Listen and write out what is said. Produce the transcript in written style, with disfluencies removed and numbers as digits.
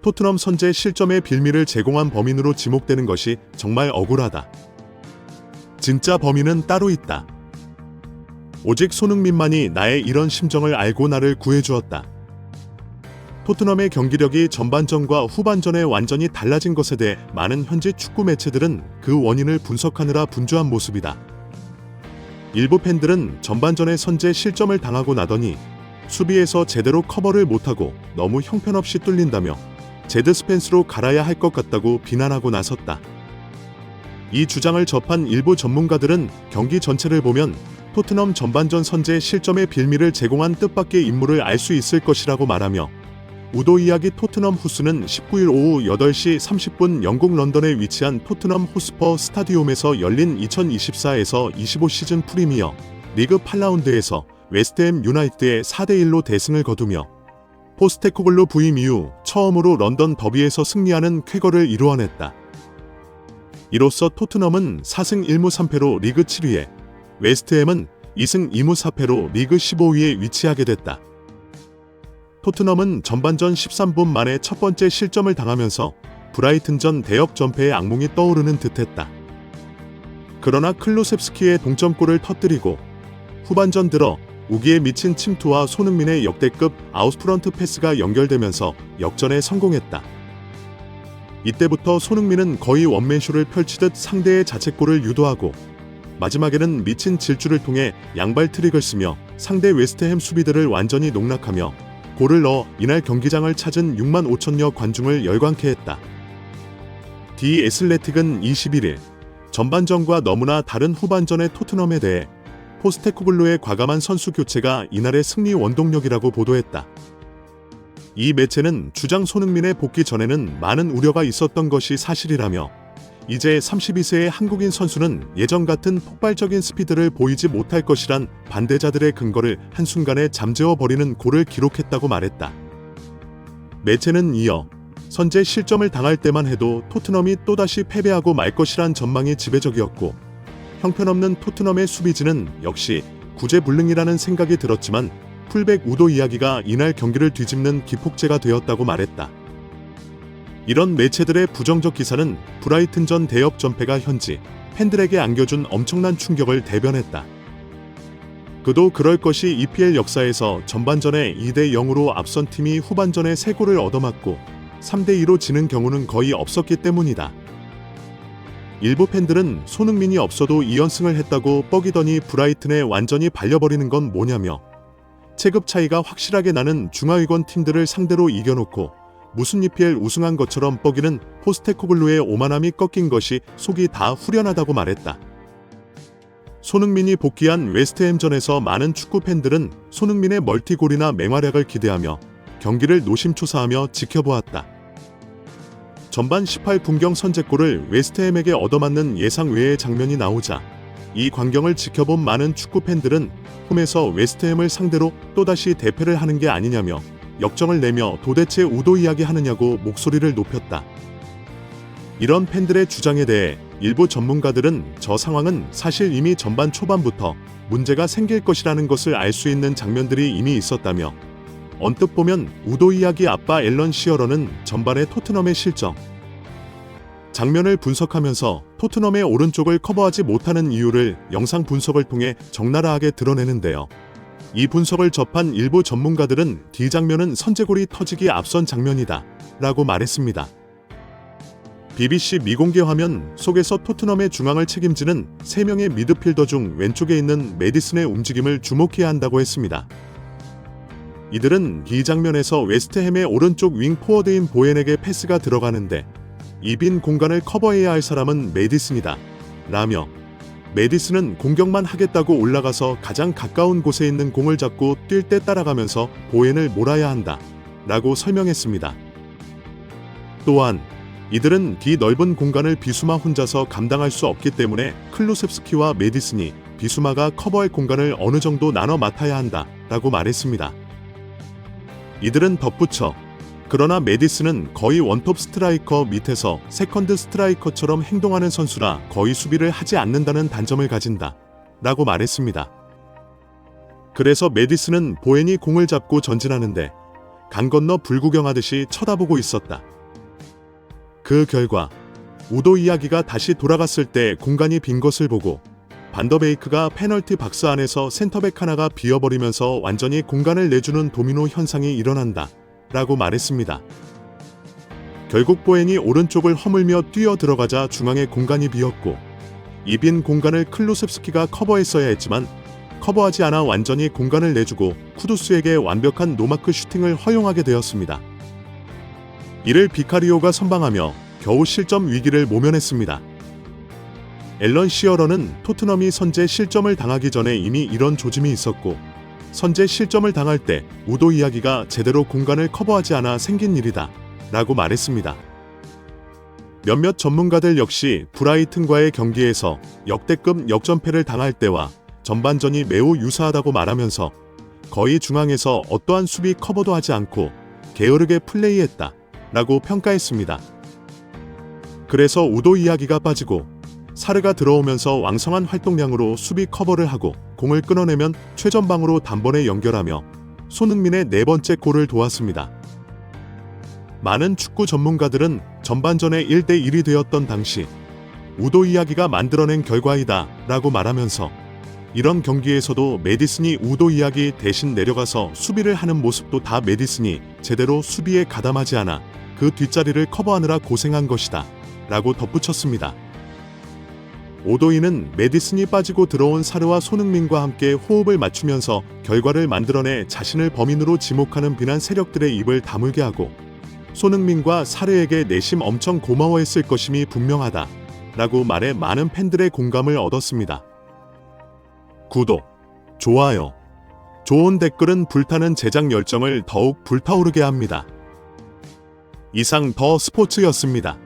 토트넘 선제 실점의 빌미를 제공한 범인으로 지목되는 것이 정말 억울하다. 진짜 범인은 따로 있다. 오직 손흥민만이 나의 이런 심정을 알고 나를 구해주었다. 토트넘의 경기력이 전반전과 후반전에 완전히 달라진 것에 대해 많은 현지 축구 매체들은 그 원인을 분석하느라 분주한 모습이다. 일부 팬들은 전반전에 선제 실점을 당하고 나더니 수비에서 제대로 커버를 못하고 너무 형편없이 뚫린다며 제드 스펜스로 갈아야 할 것 같다고 비난하고 나섰다. 이 주장을 접한 일부 전문가들은 경기 전체를 보면 토트넘 전반전 선제 실점의 빌미를 제공한 뜻밖의 인물을 알 수 있을 것이라고 말하며 우도 이야기 토트넘 후스는 19일 오후 8시 30분 영국 런던에 위치한 토트넘 호스퍼 스타디움에서 열린 2024에서 25 시즌 프리미어 리그 8라운드에서 웨스트햄 유나이티드의 4대1로 대승을 거두며 포스테코글루 부임 이후 처음으로 런던 더비에서 승리하는 쾌거를 이루어냈다. 이로써 토트넘은 4승 1무 3패로 리그 7위에, 웨스트햄은 2승 2무 4패로 리그 15위에 위치하게 됐다. 토트넘은 전반전 13분 만에 첫 번째 실점을 당하면서 브라이튼전 대역 전패의 악몽이 떠오르는 듯했다. 그러나 클루셉스키의 동점골을 터뜨리고 후반전 들어 우기에 미친 침투와 손흥민의 역대급 아웃프런트 패스가 연결되면서 역전에 성공했다. 이때부터 손흥민은 거의 원맨쇼를 펼치듯 상대의 자책골을 유도하고 마지막에는 미친 질주를 통해 양발 트릭을 쓰며 상대 웨스트햄 수비들을 완전히 농락하며 골을 넣어 이날 경기장을 찾은 6만 5천여 관중을 열광케 했다. 디 애슬레틱은 21일 전반전과 너무나 다른 후반전의 토트넘에 대해 포스테코글루의 과감한 선수 교체가 이날의 승리 원동력이라고 보도했다. 이 매체는 주장 손흥민의 복귀 전에는 많은 우려가 있었던 것이 사실이라며 이제 32세의 한국인 선수는 예전 같은 폭발적인 스피드를 보이지 못할 것이란 반대자들의 근거를 한순간에 잠재워버리는 골을 기록했다고 말했다. 매체는 이어 선제 실점을 당할 때만 해도 토트넘이 또다시 패배하고 말 것이란 전망이 지배적이었고 형편없는 토트넘의 수비진은 역시 구제불능이라는 생각이 들었지만 풀백 우도 이야기가 이날 경기를 뒤집는 기폭제가 되었다고 말했다. 이런 매체들의 부정적 기사는 브라이튼전 대역 전패가 현지 팬들에게 안겨준 엄청난 충격을 대변했다. 그도 그럴 것이 EPL 역사에서 전반전에 2대 0으로 앞선 팀이 후반전에 3골을 얻어맞고 3대 2로 지는 경우는 거의 없었기 때문이다. 일부 팬들은 손흥민이 없어도 2연승을 했다고 뻐기더니 브라이튼에 완전히 발려버리는 건 뭐냐며 체급 차이가 확실하게 나는 중하위권 팀들을 상대로 이겨놓고 무슨 EPL 우승한 것처럼 뻐기는 포스테코글루의 오만함이 꺾인 것이 속이 다 후련하다고 말했다. 손흥민이 복귀한 웨스트햄전에서 많은 축구 팬들은 손흥민의 멀티골이나 맹활약을 기대하며 경기를 노심초사하며 지켜보았다. 전반 18분경 선제골을 웨스트햄에게 얻어맞는 예상 외의 장면이 나오자 이 광경을 지켜본 많은 축구 팬들은 홈에서 웨스트햄을 상대로 또다시 대패를 하는 게 아니냐며 역정을 내며 도대체 우도 이야기 하느냐고 목소리를 높였다. 이런 팬들의 주장에 대해 일부 전문가들은 저 상황은 사실 이미 전반 초반부터 문제가 생길 것이라는 것을 알 수 있는 장면들이 이미 있었다며 언뜻 보면 우도 이야기 아빠 앨런 시어러는 전반의 토트넘의 실점 장면을 분석하면서 토트넘의 오른쪽을 커버하지 못하는 이유를 영상 분석을 통해 적나라하게 드러내는데요. 이 분석을 접한 일부 전문가들은 D 장면은 선제골이 터지기 앞선 장면이다 라고 말했습니다. BBC 미공개 화면 속에서 토트넘의 중앙을 책임지는 3명의 미드필더 중 왼쪽에 있는 메디슨의 움직임을 주목해야 한다고 했습니다. 이들은 D 장면에서 웨스트햄의 오른쪽 윙 포워드인 보엔에게 패스가 들어가는데 이 빈 공간을 커버해야 할 사람은 메디슨이다 라며 메디슨은 공격만 하겠다고 올라가서 가장 가까운 곳에 있는 공을 잡고 뛸 때 따라가면서 보엔을 몰아야 한다 라고 설명했습니다. 또한 이들은 이 넓은 공간을 비수마 혼자서 감당할 수 없기 때문에 클루셉스키와 메디슨이 비수마가 커버할 공간을 어느 정도 나눠 맡아야 한다 라고 말했습니다. 이들은 덧붙여 그러나 메디슨은 거의 원톱 스트라이커 밑에서 세컨드 스트라이커처럼 행동하는 선수라 거의 수비를 하지 않는다는 단점을 가진다 라고 말했습니다. 그래서 메디슨은 보엔이 공을 잡고 전진하는데 강 건너 불구경하듯이 쳐다보고 있었다 그 결과 우도 이야기가 다시 돌아갔을 때 공간이 빈 것을 보고 반더베이크가 페널티 박스 안에서 센터백 하나가 비어버리면서 완전히 공간을 내주는 도미노 현상이 일어난다 라고 말했습니다. 결국 보엔이 오른쪽을 허물며 뛰어 들어가자 중앙에 공간이 비었고 이 빈 공간을 클루셉스키가 커버했어야 했지만 커버하지 않아 완전히 공간을 내주고 쿠두스에게 완벽한 노마크 슈팅을 허용하게 되었습니다. 이를 비카리오가 선방하며 겨우 실점 위기를 모면했습니다. 앨런 시어러는 토트넘이 선제 실점을 당하기 전에 이미 이런 조짐이 있었고 선제 실점을 당할 때 우도 이야기가 제대로 공간을 커버하지 않아 생긴 일이다 라고 말했습니다. 몇몇 전문가들 역시 브라이튼과의 경기에서 역대급 역전패를 당할 때와 전반전이 매우 유사하다고 말하면서 거의 중앙에서 어떠한 수비 커버도 하지 않고 게으르게 플레이했다 라고 평가했습니다. 그래서 우도 이야기가 빠지고 사르가 들어오면서 왕성한 활동량으로 수비 커버를 하고 공을 끊어내면 최전방으로 단번에 연결하며 손흥민의 네 번째 골을 도왔습니다. 많은 축구 전문가들은 전반전에 1대1이 되었던 당시 우도 이야기가 만들어낸 결과이다 라고 말하면서 이런 경기에서도 메디슨이 우도 이야기 대신 내려가서 수비를 하는 모습도 다 메디슨이 제대로 수비에 가담하지 않아 그 뒷자리를 커버하느라 고생한 것이다 라고 덧붙였습니다. 오도이는 메디슨이 빠지고 들어온 사르와 손흥민과 함께 호흡을 맞추면서 결과를 만들어내 자신을 범인으로 지목하는 비난 세력들의 입을 다물게 하고 손흥민과 사르에게 내심 엄청 고마워했을 것임이 분명하다 라고 말해 많은 팬들의 공감을 얻었습니다. 구독, 좋아요, 좋은 댓글은 불타는 제작 열정을 더욱 불타오르게 합니다. 이상 더 스포츠였습니다.